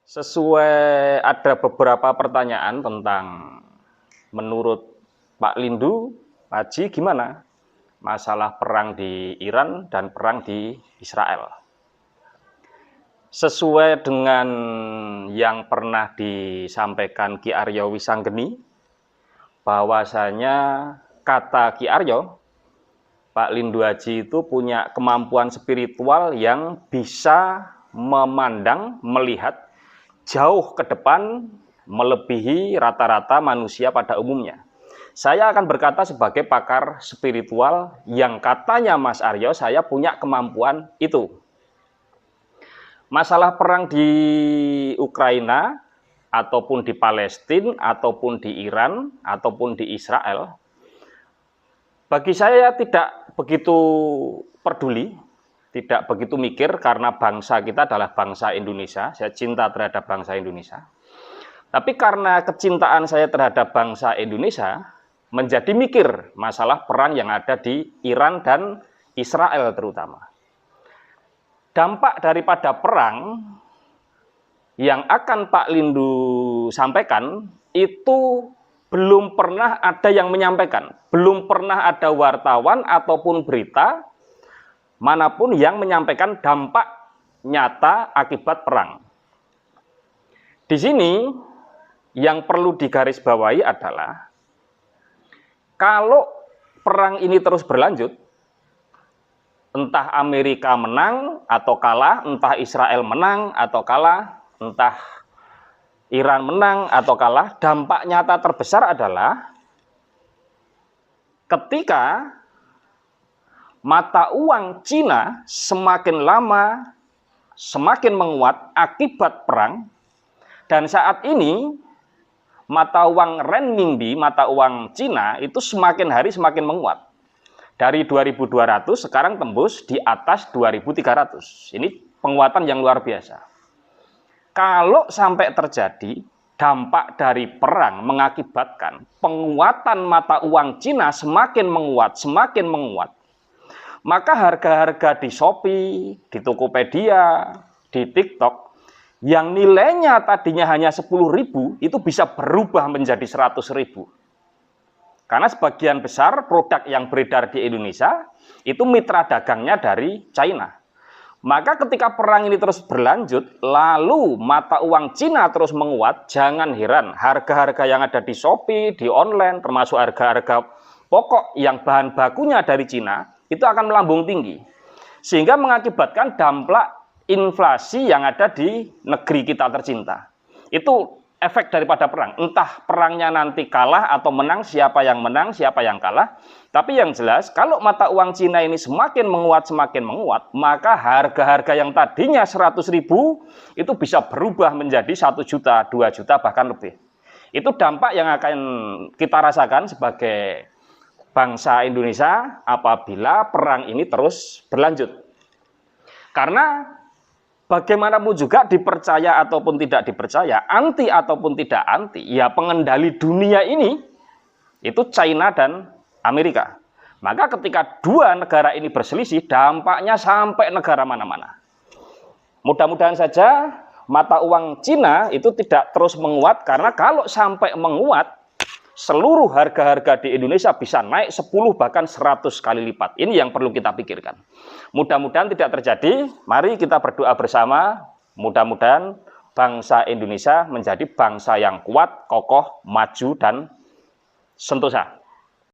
Sesuai ada beberapa pertanyaan tentang menurut Pak Lindu, Pak Haji gimana masalah perang di Iran dan perang di Israel. Sesuai dengan yang pernah disampaikan Ki Aryo Wisanggeni, bahwasanya kata Ki Aryo, Pak Lindu Haji itu punya kemampuan spiritual yang bisa memandang, melihat jauh ke depan, melebihi rata-rata manusia pada umumnya. Saya akan berkata sebagai pakar spiritual yang katanya Mas Aryo saya punya kemampuan itu. Masalah perang di Ukraina, ataupun di Palestina, ataupun di Iran, ataupun di Israel, bagi saya tidak begitu peduli, tidak begitu mikir karena bangsa kita adalah bangsa Indonesia. Saya cinta terhadap bangsa Indonesia. Tapi karena kecintaan saya terhadap bangsa Indonesia, menjadi mikir masalah perang yang ada di Iran dan Israel terutama. Dampak daripada perang yang akan Pak Lindu sampaikan itu belum pernah ada yang menyampaikan. Belum pernah ada wartawan ataupun berita manapun yang menyampaikan dampak nyata akibat perang. Di sini yang perlu digarisbawahi adalah kalau perang ini terus berlanjut, entah Amerika menang atau kalah, entah Israel menang atau kalah, entah Iran menang atau kalah, dampak nyata terbesar adalah ketika mata uang Cina semakin lama semakin menguat akibat perang, dan saat ini mata uang renminbi, mata uang Cina itu semakin hari semakin menguat. Dari 2.200 sekarang tembus di atas 2.300. Ini penguatan yang luar biasa. Kalau sampai terjadi dampak dari perang mengakibatkan penguatan mata uang Cina semakin menguat, maka harga-harga di Shopee, di Tokopedia, di TikTok yang nilainya tadinya hanya 10.000 itu bisa berubah menjadi 100.000. Karena sebagian besar produk yang beredar di Indonesia itu mitra dagangnya dari China. Maka ketika perang ini terus berlanjut, lalu mata uang Cina terus menguat, jangan heran harga-harga yang ada di Shopee, di online, termasuk harga-harga pokok yang bahan bakunya dari Cina, itu akan melambung tinggi. Sehingga mengakibatkan dampak inflasi yang ada di negeri kita tercinta. Itu efek daripada perang. Entah perangnya nanti kalah atau menang, siapa yang menang, siapa yang kalah. Tapi yang jelas, kalau mata uang Cina ini semakin menguat, maka harga-harga yang tadinya 100.000 itu bisa berubah menjadi 1 juta, 2 juta, bahkan lebih. Itu dampak yang akan kita rasakan sebagai bangsa Indonesia apabila perang ini terus berlanjut. Karena bagaimanapun juga dipercaya ataupun tidak dipercaya, anti ataupun tidak anti, ya pengendali dunia ini itu China dan Amerika. Maka ketika dua negara ini berselisih, dampaknya sampai negara mana-mana. Mudah-mudahan saja mata uang Cina itu tidak terus menguat, karena kalau sampai menguat, seluruh harga-harga di Indonesia bisa naik 10 bahkan 100 kali lipat. Ini yang perlu kita pikirkan. Mudah-mudahan tidak terjadi. Mari kita berdoa bersama. Mudah-mudahan bangsa Indonesia menjadi bangsa yang kuat, kokoh, maju, dan sentosa.